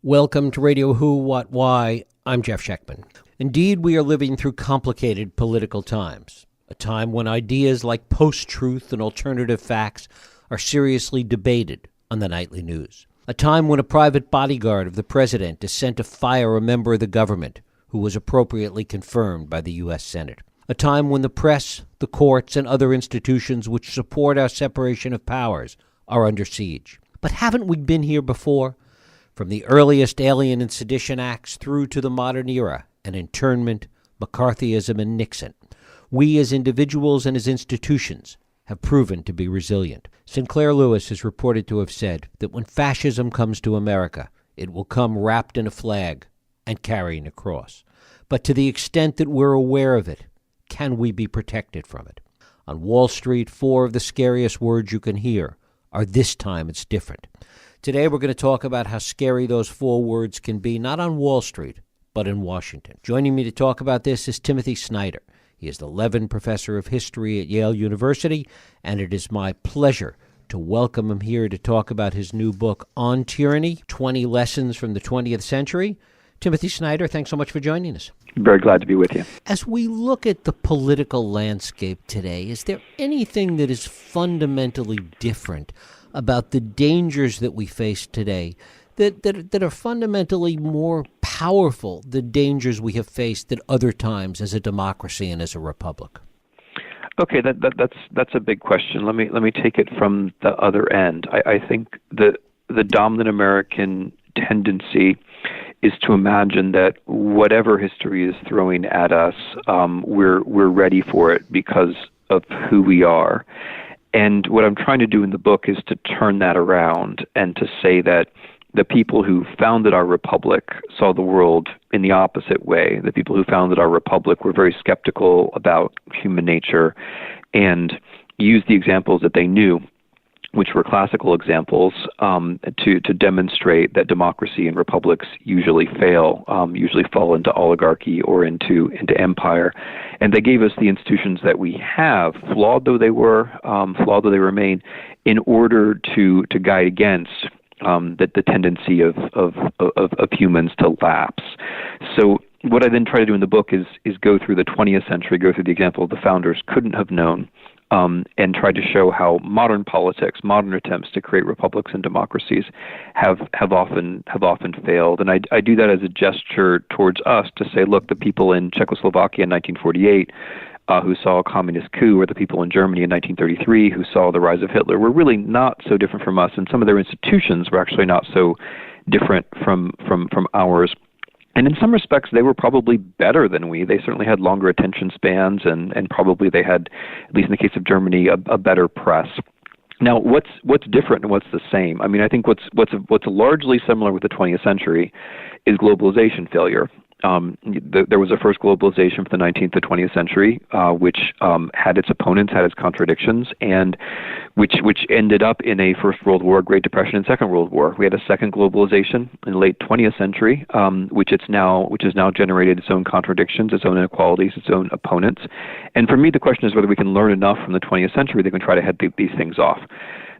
Welcome to Radio Who, What, Why. I'm Jeff Schechtman. Indeed, we are living through complicated political times, a time when ideas like post-truth and alternative facts are seriously debated on the nightly news, a time when a private bodyguard of the president is sent to fire a member of the government who was appropriately confirmed by the U.S. Senate, a time when the press, the courts, and other institutions which support our separation of powers are under siege. But haven't we been here before? From the earliest Alien and Sedition Acts through to the modern era and internment, McCarthyism, and Nixon, we as individuals and as institutions have proven to be resilient. Sinclair Lewis is reported to have said that when fascism comes to America, it will come wrapped in a flag and carrying a cross. But to the extent that we're aware of it, can we be protected from it? On Wall Street, 4 of the scariest words you can hear are "this time it's different." Today, we're going to talk about how scary those 4 words can be, not on Wall Street, but in Washington. Joining me to talk about this is Timothy Snyder. He is the Levin Professor of History at Yale University, and it is my pleasure to welcome him here to talk about his new book, On Tyranny, 20 Lessons from the 20th Century. Timothy Snyder, thanks so much for joining us. Very glad to be with you. As we look at the political landscape today, is there anything that is fundamentally different about the dangers that we face today that are fundamentally more powerful, the dangers we have faced at other times as a democracy and as a republic? Okay, that's a big question. Let me take it from the other end. I think the dominant American tendency is to imagine that whatever history is throwing at us, we're ready for it because of who we are. And what I'm trying to do in the book is to turn that around and to say that the people who founded our republic saw the world in the opposite way. The people who founded our republic were very skeptical about human nature and used the examples that they knew, which were classical examples, to demonstrate that democracy and republics usually fail, usually fall into oligarchy or into empire. And they gave us the institutions that we have, flawed though they were, flawed though they remain, in order to guide against the tendency of humans to lapse. So what I then try to do in the book is go through the 20th century, go through the example the founders couldn't have known, and try to show how modern politics, modern attempts to create republics and democracies have often failed. And I do that as a gesture towards us to say, look, the people in Czechoslovakia in 1948 who saw a communist coup, or the people in Germany in 1933 who saw the rise of Hitler, were really not so different from us, and some of their institutions were actually not so different from ours. And in some respects, they were probably better than we. They certainly had longer attention spans, and probably they had, at least in the case of Germany, a better press. Now, what's different and what's the same? I mean, I think what's largely similar with the 20th century is globalization failure. There was a first globalization from the 19th to 20th century, which had its opponents, had its contradictions, and which ended up in a First World War, Great Depression, and Second World War. We had a second globalization in the late 20th century, which has now generated its own contradictions, its own inequalities, its own opponents. And for me, the question is whether we can learn enough from the 20th century that we can try to head these things off.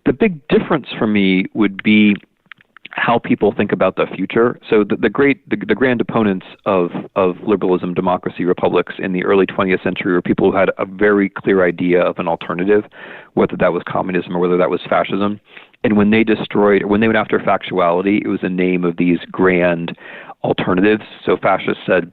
The big difference for me would be how people think about the future. So the grand opponents of liberalism, democracy, republics in the early 20th century were people who had a very clear idea of an alternative, whether that was communism or whether that was fascism. And when they went after factuality, it was the name of these grand alternatives. So fascists said,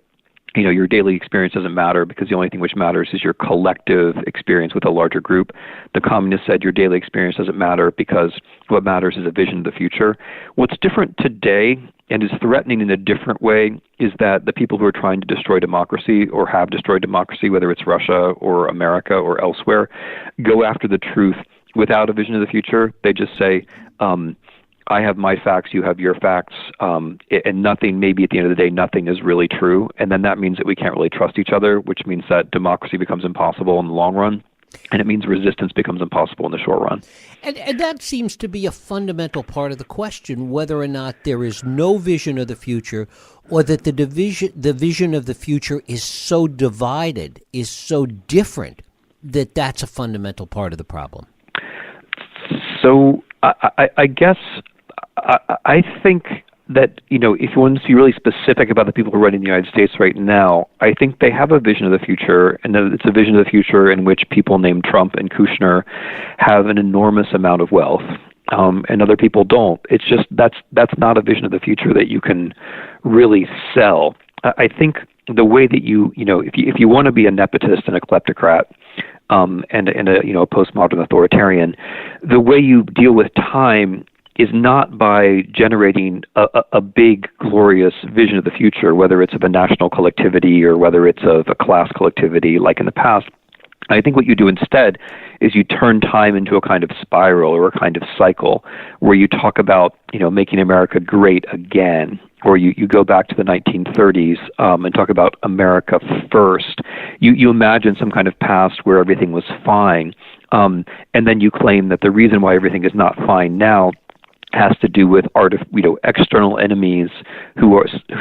your daily experience doesn't matter because the only thing which matters is your collective experience with a larger group. The communists said your daily experience doesn't matter because what matters is a vision of the future. What's different today and is threatening in a different way is that the people who are trying to destroy democracy or have destroyed democracy, whether it's Russia or America or elsewhere, go after the truth without a vision of the future. They just say, I have my facts, you have your facts, and nothing, maybe at the end of the day, nothing is really true. And then that means that we can't really trust each other, which means that democracy becomes impossible in the long run. And it means resistance becomes impossible in the short run. And that seems to be a fundamental part of the question, whether or not there is no vision of the future, or that the vision of the future is so divided, is so different, that that's a fundamental part of the problem. So I guess I think that, if you want to be really specific about the people who are running the United States right now, I think they have a vision of the future, and that it's a vision of the future in which people named Trump and Kushner have an enormous amount of wealth, and other people don't. It's just that's not a vision of the future that you can really sell. I think the way that if you want to be a nepotist and a kleptocrat, and a postmodern authoritarian, the way you deal with time is not by generating a big, glorious vision of the future, whether it's of a national collectivity or whether it's of a class collectivity like in the past. I think what you do instead is you turn time into a kind of spiral or a kind of cycle where you talk about, making America great again, or you go back to the 1930s and talk about America first. You imagine some kind of past where everything was fine, and then you claim that the reason why everything is not fine now has to do with external enemies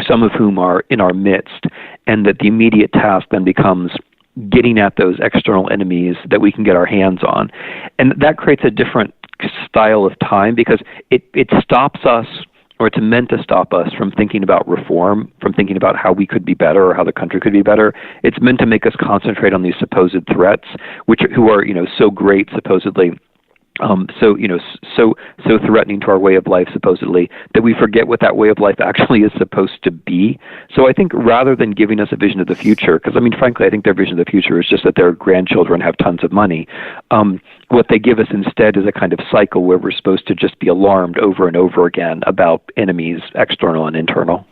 some of whom are in our midst, and that the immediate task then becomes getting at those external enemies that we can get our hands on. And that creates a different style of time because it stops us, or it's meant to stop us from thinking about reform, from thinking about how we could be better or how the country could be better. It's meant to make us concentrate on these supposed threats, who are so great supposedly, so threatening to our way of life supposedly, that we forget what that way of life actually is supposed to be. So I think rather than giving us a vision of the future, because frankly, I think their vision of the future is just that their grandchildren have tons of money. What they give us instead is a kind of cycle where we're supposed to just be alarmed over and over again about enemies, external and internal.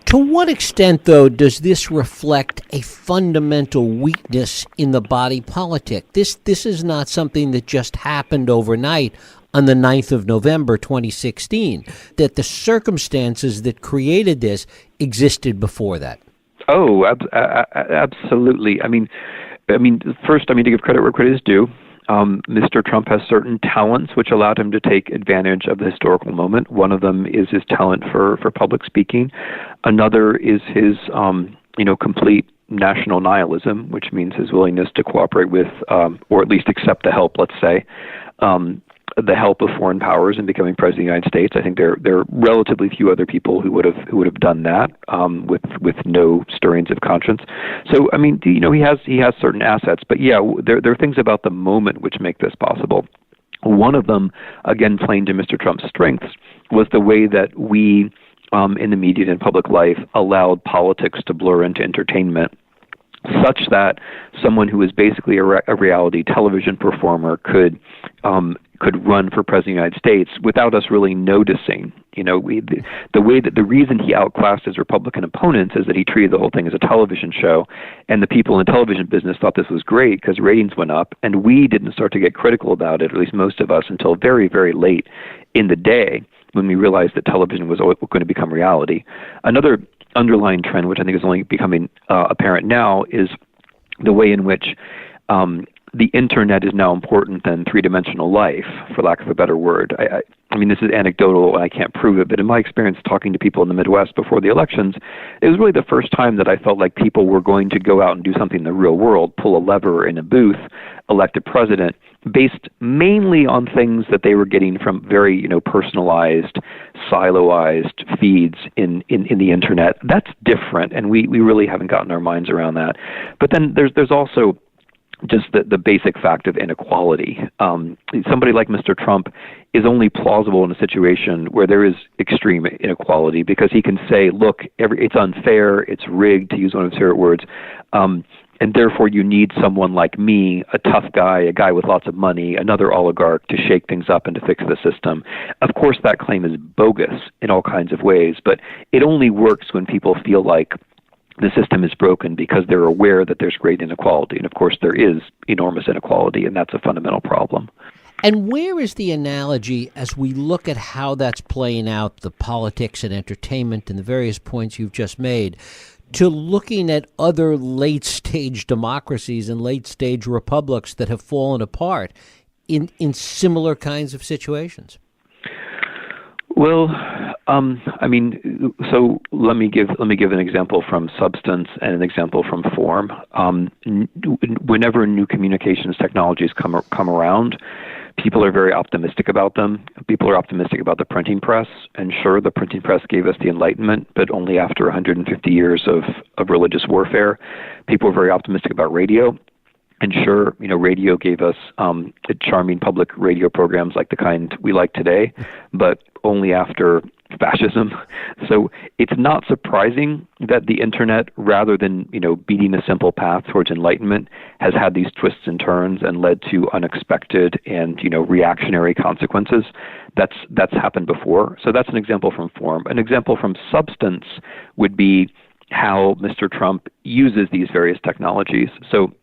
To what extent, though, does this reflect a fundamental weakness in the body politic? This is not something that just happened overnight on the 9th of November, 2016, that the circumstances that created this existed before that. Oh, absolutely. First, I mean to give credit where credit is due. Mr. Trump has certain talents which allowed him to take advantage of the historical moment. One of them is his talent for public speaking. Another is his, complete national nihilism, which means his willingness to cooperate with, or at least accept the help, let's say, the help of foreign powers in becoming president of the United States. I think there are relatively few other people who would have done that with no stirrings of conscience. So he has certain assets, but yeah, there are things about the moment which make this possible. One of them, again, playing to Mr. Trump's strengths, was the way that we in the media and public life allowed politics to blur into entertainment, such that someone who is basically a reality television performer could run for president of the United States without us really noticing. The reason he outclassed his Republican opponents is that he treated the whole thing as a television show, and the people in the television business thought this was great because ratings went up, and we didn't start to get critical about it, or at least most of us, until very, very late in the day when we realized that television was going to become reality. Another underlying trend, which I think is only becoming apparent now, is the way in which the internet is now important than three-dimensional life, for lack of a better word. I mean, this is anecdotal, and I can't prove it, but in my experience talking to people in the Midwest before the elections, it was really the first time that I felt like people were going to go out and do something in the real world, pull a lever in a booth, elect a president, based mainly on things that they were getting from very, personalized, siloized feeds in the internet. That's different, and we really haven't gotten our minds around that. But then there's also just the basic fact of inequality. Somebody like Mr. Trump is only plausible in a situation where there is extreme inequality, because he can say, look, it's unfair, it's rigged, to use one of his favorite words, and therefore you need someone like me, a tough guy, a guy with lots of money, another oligarch, to shake things up and to fix the system. Of course, that claim is bogus in all kinds of ways, but it only works when people feel like the system is broken because they're aware that there's great inequality. And of course, there is enormous inequality, and that's a fundamental problem. And where is the analogy, as we look at how that's playing out, the politics and entertainment and the various points you've just made, to looking at other late-stage democracies and late-stage republics that have fallen apart in similar kinds of situations? Well, so let me give an example from substance and an example from form. Whenever new communications technologies come around, People are very optimistic about them. People are optimistic about the printing press. And sure, the printing press gave us the Enlightenment, but only after 150 years of religious warfare. People are very optimistic about radio. And sure, radio gave us charming public radio programs like the kind we like today, but only after fascism. So it's not surprising that the internet, rather than beating a simple path towards enlightenment, has had these twists and turns and led to unexpected and reactionary consequences. That's happened before. So that's an example from form. An example from substance would be how Mr. Trump uses these various technologies. So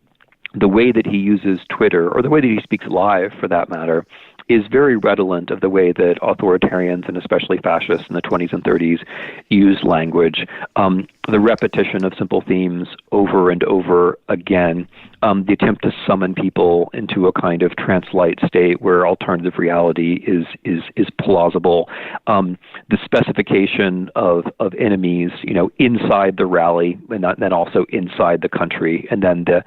the way that he uses Twitter, or the way that he speaks live for that matter, is very redolent of the way that authoritarians and especially fascists in the 20s and 30s use language. The repetition of simple themes over and over again, the attempt to summon people into a kind of trance-like state where alternative reality is plausible, the specification of enemies, inside the rally and then also inside the country, and then the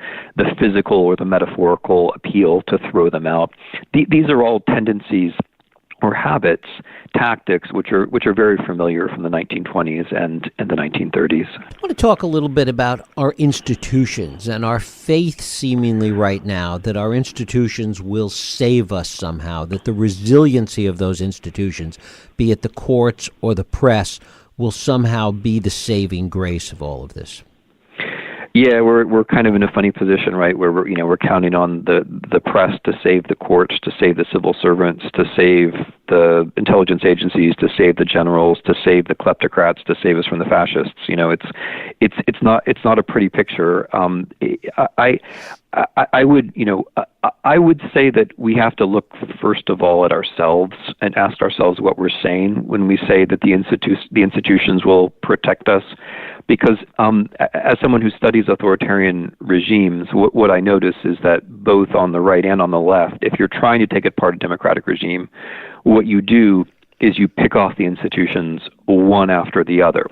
physical or the metaphorical appeal to throw them out. These are all tendencies or habits, tactics, which are very familiar from the 1920s and the 1930s. I want to talk a little bit about our institutions and our faith seemingly right now that our institutions will save us somehow, that the resiliency of those institutions, be it the courts or the press, will somehow be the saving grace of all of this. Yeah, we're kind of in a funny position, right? Where we're counting on the press to save the courts, to save the civil servants, to save the intelligence agencies, to save the generals, to save the kleptocrats, to save us from the fascists. It's not a pretty picture. I would say that we have to look first of all at ourselves and ask ourselves what we're saying when we say that the institutions will protect us. Because as someone who studies authoritarian regimes, what I notice is that both on the right and on the left, if you're trying to take apart a democratic regime, what you do is you pick off the institutions one after the other.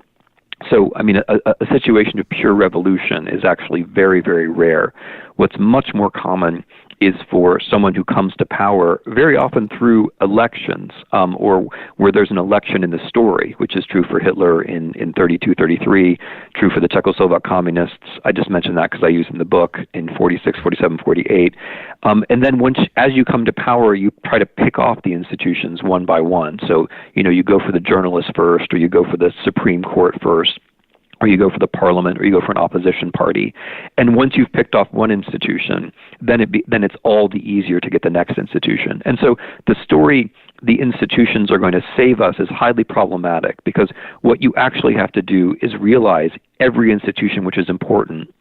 So, a situation of pure revolution is actually very, very rare. What's much more common is for someone who comes to power, very often through elections, or where there's an election in the story, which is true for Hitler in 32, 33, true for the Czechoslovak communists. I just mentioned that because I use in the book in 46, 47, 48. And then as you come to power, you try to pick off the institutions one by one. So, you go for the journalists first, or you go for the Supreme Court first, or you go for the parliament, or you go for an opposition party. And once you've picked off one institution, then it's all the easier to get the next institution. And so the story, the institutions are going to save us, is highly problematic, because what you actually have to do is realize every institution which is important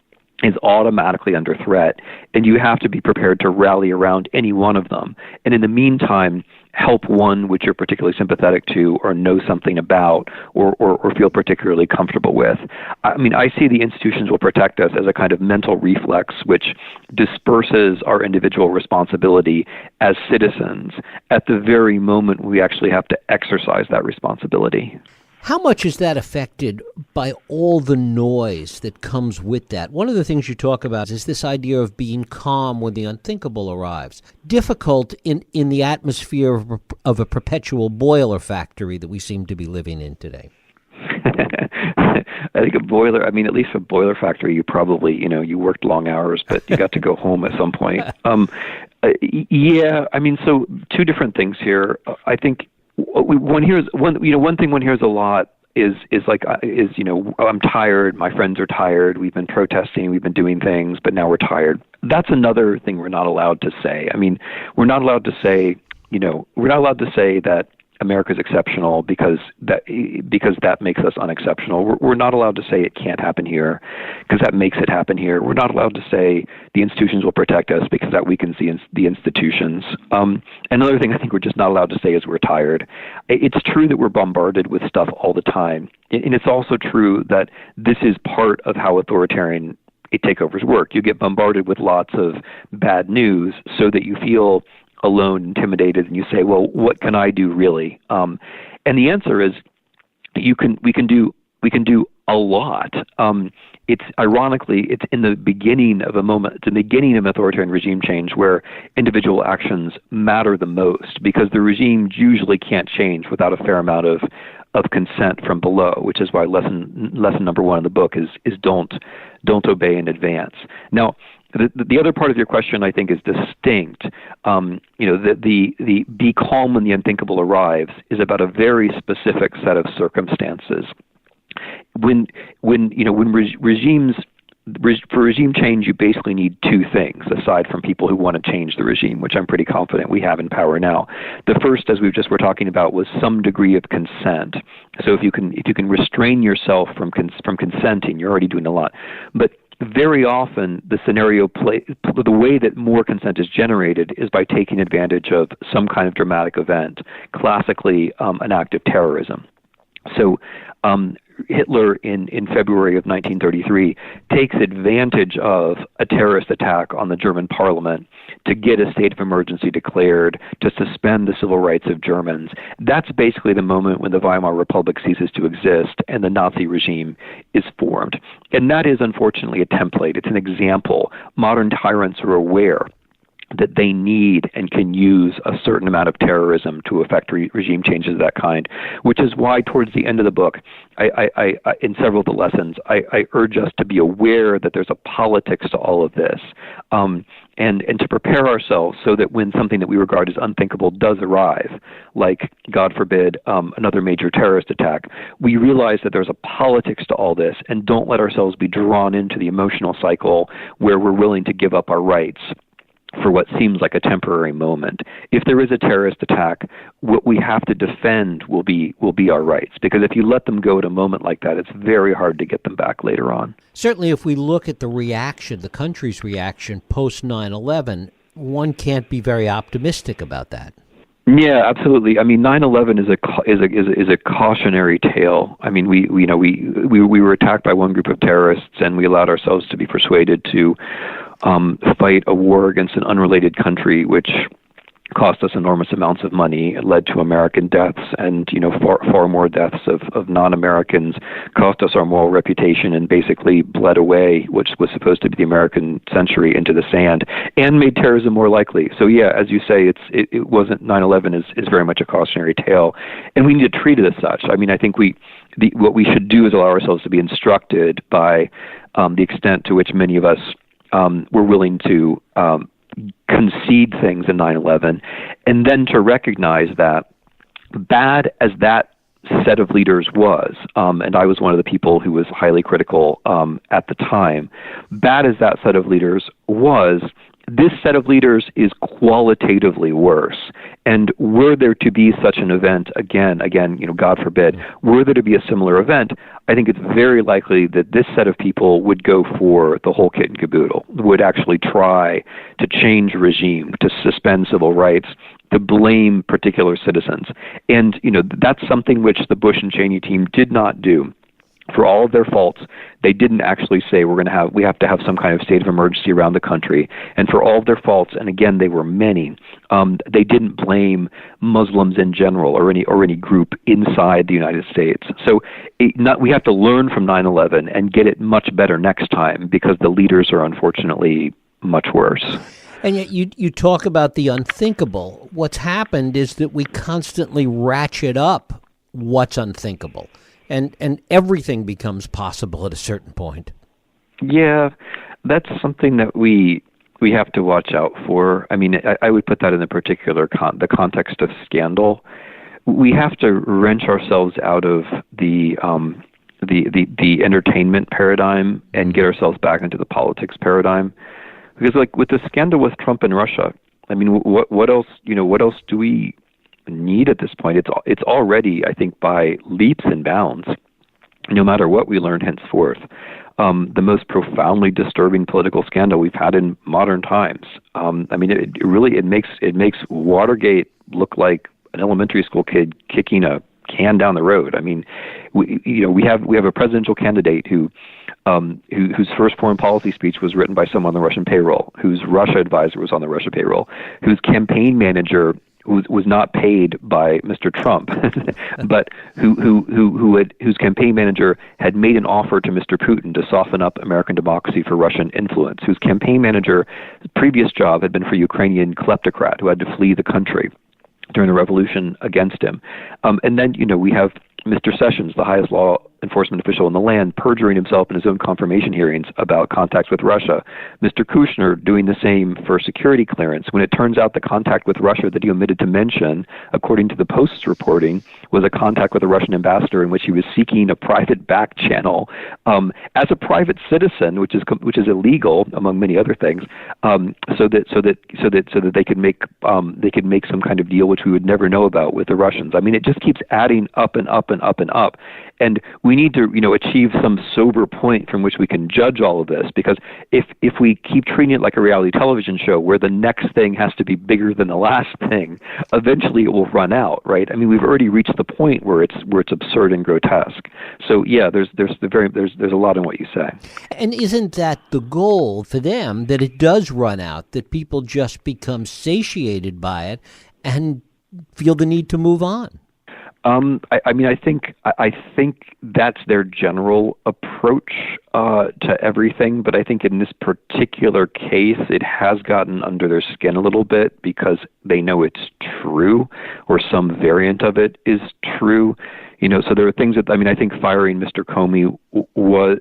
is automatically under threat, and you have to be prepared to rally around any one of them. And in the meantime, help one which you're particularly sympathetic to or know something about or feel particularly comfortable with. I see the institutions will protect us as a kind of mental reflex which disperses our individual responsibility as citizens at the very moment we actually have to exercise that responsibility. How much is that affected by all the noise that comes with that? One of the things you talk about is this idea of being calm when the unthinkable arrives. Difficult in the atmosphere of a perpetual boiler factory that we seem to be living in today. I think at least a boiler factory, you probably, you worked long hours, but you got to go home at some point. So two different things here. I think one thing one hears a lot is I'm tired, my friends are tired, we've been protesting, we've been doing things, but now we're tired. That's another thing we're not allowed to say. We're not allowed to say that America's exceptional because that makes us unexceptional. We're not allowed to say it can't happen here because that makes it happen here. We're not allowed to say the institutions will protect us because that weakens the institutions. Another thing I think we're just not allowed to say is we're tired. It's true that we're bombarded with stuff all the time, and it's also true that this is part of how authoritarian takeovers work. You get bombarded with lots of bad news so that you feel alone, intimidated, and you say, well, what can I do really? And the answer is we can do We can do a lot. It's ironically, it's in the beginning of a moment, it's the beginning of authoritarian regime change where individual actions matter the most, because the regime usually can't change without a fair amount of consent from below, which is why lesson number one in the book is don't obey in advance. Now, the other part of your question, I think, is distinct. The be calm when the unthinkable arrives is about a very specific set of circumstances. For regime change, you basically need two things, aside from people who want to change the regime, which I'm pretty confident we have in power now. The first, as we just were talking about, was some degree of consent. So if you can restrain yourself from consenting, you're already doing a lot. But very often, the way that more consent is generated is by taking advantage of some kind of dramatic event, classically an act of terrorism. So Hitler in February of 1933 takes advantage of a terrorist attack on the German parliament to get a state of emergency declared, to suspend the civil rights of Germans. That's basically the moment when the Weimar Republic ceases to exist and the Nazi regime is formed. And that is unfortunately a template. It's an example. Modern tyrants are aware that they need and can use a certain amount of terrorism to effect regime changes of that kind, which is why towards the end of the book, I in several of the lessons, I urge us to be aware that there's a politics to all of this, and to prepare ourselves so that when something that we regard as unthinkable does arrive, like, God forbid, another major terrorist attack, we realize that there's a politics to all this and don't let ourselves be drawn into the emotional cycle where we're willing to give up our rights for what seems like a temporary moment. If there is a terrorist attack, what we have to defend will be our rights, because if you let them go at a moment like that, it's very hard to get them back later on. Certainly, if we look at the reaction, the country's reaction post 9/11, one can't be very optimistic about that. Yeah, absolutely. I mean, 9/11 is a cautionary tale. I mean, we were attacked by one group of terrorists, and we allowed ourselves to be persuaded to fight a war against an unrelated country, which cost us enormous amounts of money. It led to American deaths, and far more deaths of non-Americans. Cost us our moral reputation, and basically bled away, which was supposed to be the American century, into the sand, and made terrorism more likely. So yeah, as you say, it wasn't 9/11 is very much a cautionary tale, and we need to treat it as such. I mean, I think what we should do is allow ourselves to be instructed by the extent to which many of us were willing to concede things in 9/11, and then to recognize that, bad as that set of leaders was, and I was one of the people who was highly critical at the time, bad as that set of leaders was, this set of leaders is qualitatively worse. And were there to be such an event again, God forbid, were there to be a similar event, I think it's very likely that this set of people would go for the whole kit and caboodle, would actually try to change regime, to suspend civil rights, to blame particular citizens. And, that's something which the Bush and Cheney team did not do. For all of their faults, they didn't actually say we have to have some kind of state of emergency around the country. And for all of their faults, and again, they were many, they didn't blame Muslims in general or any group inside the United States. So we have to learn from 9/11 and get it much better next time, because the leaders are unfortunately much worse. And yet you talk about the unthinkable. What's happened is that we constantly ratchet up what's unthinkable. And everything becomes possible at a certain point. Yeah, that's something that we have to watch out for. I mean, I would put that in the particular the context of scandal. We have to wrench ourselves out of the entertainment paradigm and get ourselves back into the politics paradigm. Because, like with the scandal with Trump and Russia, I mean, what else do we need at this point? It's already, I think, by leaps and bounds, no matter what we learn henceforth, the most profoundly disturbing political scandal we've had in modern times. I mean, it makes Watergate look like an elementary school kid kicking a can down the road. I mean, we have a presidential candidate whose first foreign policy speech was written by someone on the Russian payroll, whose Russia advisor was on the Russia payroll, whose campaign manager was not paid by Mr. Trump, but whose campaign manager had made an offer to Mr. Putin to soften up American democracy for Russian influence, whose campaign manager's previous job had been for a Ukrainian kleptocrat who had to flee the country during the revolution against him. And then, we have Mr. Sessions, the highest law enforcement official in the land, perjuring himself in his own confirmation hearings about contacts with Russia. Mr. Kushner doing the same for security clearance, when it turns out the contact with Russia that he omitted to mention, according to the Post's reporting, was a contact with a Russian ambassador in which he was seeking a private back channel as a private citizen, which is illegal among many other things, so that they could make some kind of deal which we would never know about with the Russians. I mean, it just keeps adding up and up and up and up, and we need to achieve some sober point from which we can judge all of this, because if we keep treating it like a reality television show where the next thing has to be bigger than the last thing, eventually it will run out, right? I mean, we've already reached the point where it's absurd and grotesque. So yeah, there's a lot in what you say. And isn't that the goal for them, that it does run out, that people just become satiated by it and feel the need to move on? I think that's their general approach to everything, but I think in this particular case, it has gotten under their skin a little bit because they know it's true, or some variant of it is true. So there are things that, I think firing Mr. Comey was,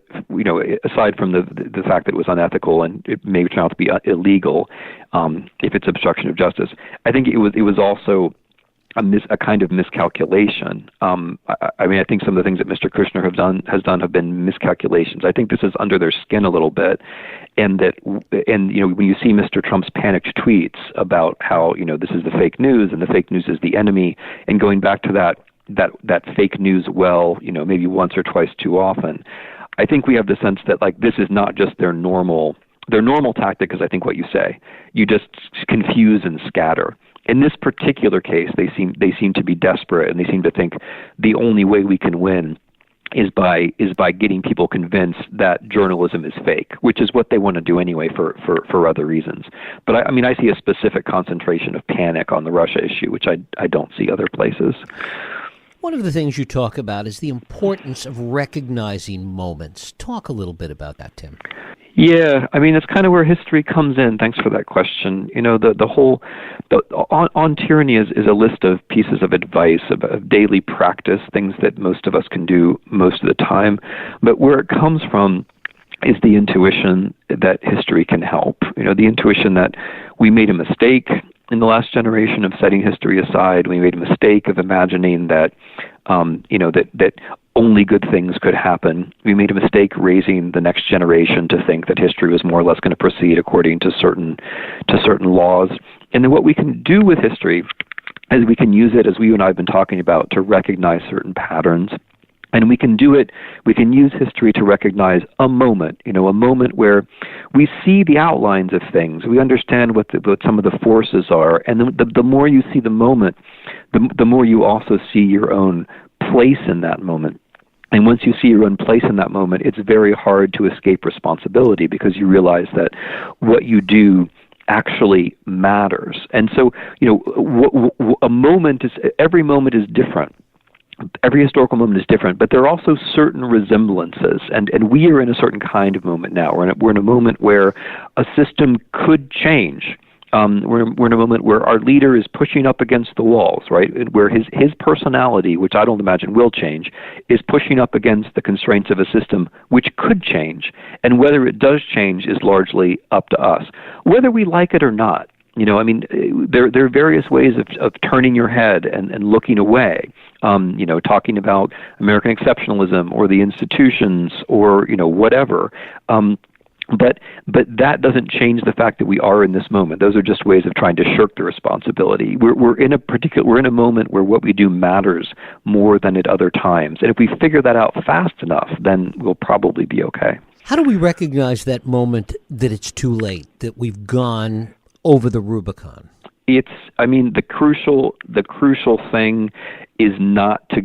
aside from the fact that it was unethical and it may turn out to be illegal, if it's obstruction of justice, I think it was also a kind of miscalculation. I think some of the things that Mr. Kushner has done have been miscalculations. I think this is under their skin a little bit, and when you see Mr. Trump's panicked tweets about how this is the fake news and the fake news is the enemy, and going back to that fake news maybe once or twice too often, I think we have the sense that this is not just their normal tactic is, I think, what you say. You just confuse and scatter. In this particular case, they seem to be desperate, and they seem to think the only way we can win is by getting people convinced that journalism is fake, which is what they want to do anyway for other reasons. But I see a specific concentration of panic on the Russia issue, which I don't see other places. One of the things you talk about is the importance of recognizing moments. Talk a little bit about that, Tim. Yeah, that's kind of where history comes in. Thanks for that question. The whole on tyranny is a list of pieces of advice, of daily practice, things that most of us can do most of the time. But where it comes from is the intuition that history can help. The intuition that we made a mistake in the last generation of setting history aside. We made a mistake of imagining that, that only good things could happen. We made a mistake raising the next generation to think that history was more or less going to proceed according to certain laws. And then what we can do with history is we can use it, as you and I have been talking about, to recognize certain patterns. And we can use history to recognize a moment, a moment where we see the outlines of things. We understand what some of the forces are. And the more you see the moment, the more you also see your own place in that moment. And once you see your own place in that moment, it's very hard to escape responsibility, because you realize that what you do actually matters. And so, every moment is different. Every historical moment is different, but there are also certain resemblances, and we are in a certain kind of moment now. We're in a moment where a system could change. We're in a moment where our leader is pushing up against the walls, right? Where his personality, which I don't imagine will change, is pushing up against the constraints of a system which could change. And whether it does change is largely up to us, whether we like it or not. There are various ways of turning your head and looking away. Talking about American exceptionalism or the institutions or whatever. But that doesn't change the fact that we are in this moment. Those are just ways of trying to shirk the responsibility. We're in a moment where what we do matters more than at other times. And if we figure that out fast enough, then we'll probably be okay. How do we recognize that moment that it's too late, that we've gone over the Rubicon? The crucial thing is not to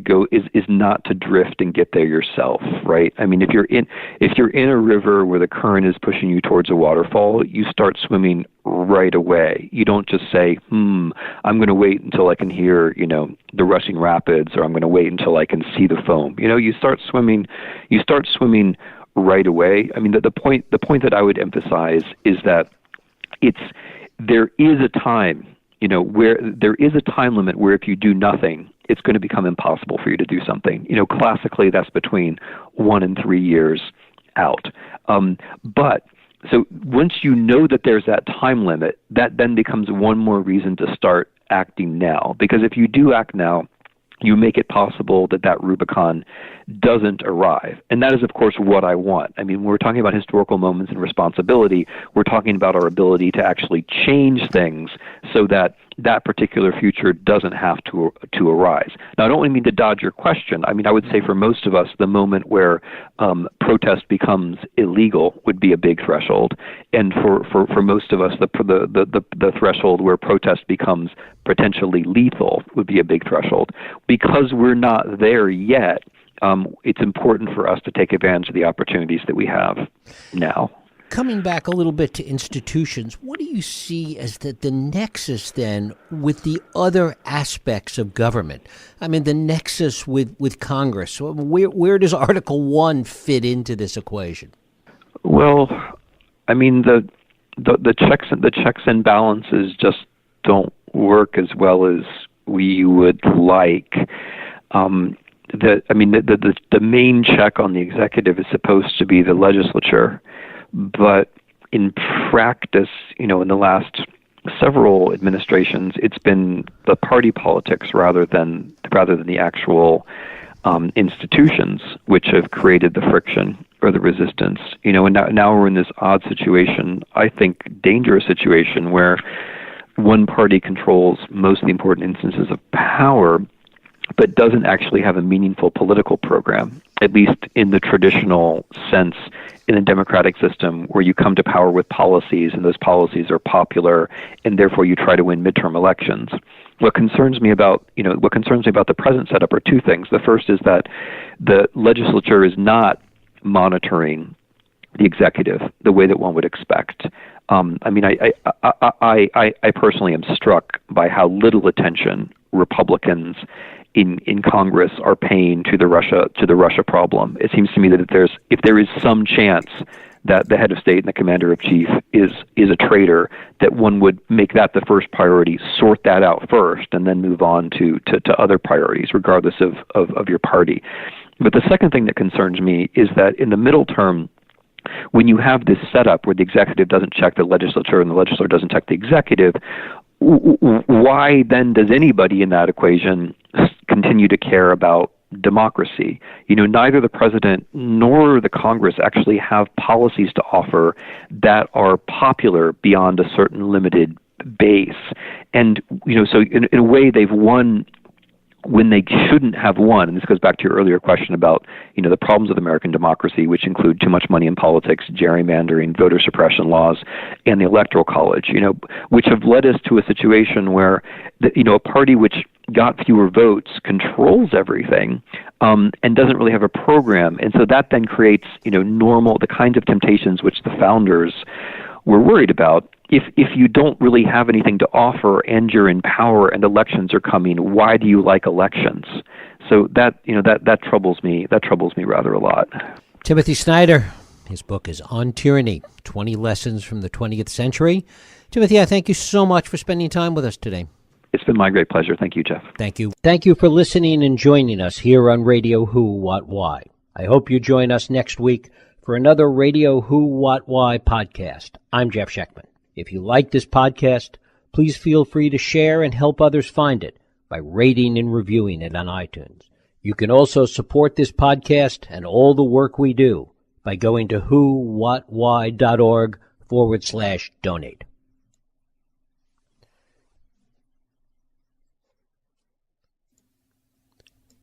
drift and get there yourself, right? I mean, if you're in a river where the current is pushing you towards a waterfall, you start swimming right away. You don't just say, I'm going to wait until I can hear, the rushing rapids, or I'm going to wait until I can see the foam. You start swimming right away. I mean, the point that I would emphasize is that there is a time, where there is a time limit where if you do nothing, it's going to become impossible for you to do something. Classically, that's between 1 and 3 years out. But so once you know that there's that time limit, that then becomes one more reason to start acting now. Because if you do act now, you make it possible that Rubicon doesn't arrive. And that is, of course, what I want. I mean, when we're talking about historical moments and responsibility, we're talking about our ability to actually change things so that particular future doesn't have to arise. Now, I don't mean to dodge your question. I mean, I would say for most of us, the moment where protest becomes illegal would be a big threshold. And for most of us, the threshold where protest becomes potentially lethal would be a big threshold. Because we're not there yet, it's important for us to take advantage of the opportunities that we have now. Coming back a little bit to institutions, what do you see as the nexus then with the other aspects of government? I mean, the nexus with Congress. Where does Article 1 fit into this equation? Well, I mean, the checks and balances just don't work as well as we would like. The main check on the executive is supposed to be the legislature. But in practice, in the last several administrations, it's been the party politics rather than the actual institutions which have created the friction or the resistance. And now we're in this odd situation, I think dangerous situation, where one party controls most of the important instances of power, but doesn't actually have a meaningful political program, at least in the traditional sense in a democratic system where you come to power with policies and those policies are popular and therefore you try to win midterm elections. What concerns me about the present setup are two things. The first is that the legislature is not monitoring the executive the way that one would expect. I personally am struck by how little attention Republicans in Congress are paying to the Russia problem. It seems to me that if there is some chance that the head of state and the commander of chief is a traitor, that one would make that the first priority, sort that out first, and then move on to other priorities, regardless of your party. But the second thing that concerns me is that in the middle term, when you have this setup where the executive doesn't check the legislature and the legislature doesn't check the executive, why then does anybody in that equation continue to care about democracy? Neither the president nor the Congress actually have policies to offer that are popular beyond a certain limited base. And, so in a way they've won when they shouldn't have won. And this goes back to your earlier question about, the problems of American democracy, which include too much money in politics, gerrymandering, voter suppression laws, and the Electoral College, which have led us to a situation where, a party which got fewer votes controls everything and doesn't really have a program. And so that then creates, the kinds of temptations which the founders were worried about. If you don't really have anything to offer and you're in power and elections are coming, why do you like elections? So that troubles me. That troubles me rather a lot. Timothy Snyder, his book is On Tyranny, 20 Lessons from the 20th Century. Timothy, I thank you so much for spending time with us today. It's been my great pleasure. Thank you, Jeff. Thank you. Thank you for listening and joining us here on Radio Who, What, Why. I hope you join us next week for another Radio Who, What, Why podcast. I'm Jeff Sheckman. If you like this podcast, please feel free to share and help others find it by rating and reviewing it on iTunes. You can also support this podcast and all the work we do by going to whowhatwhy.org/donate.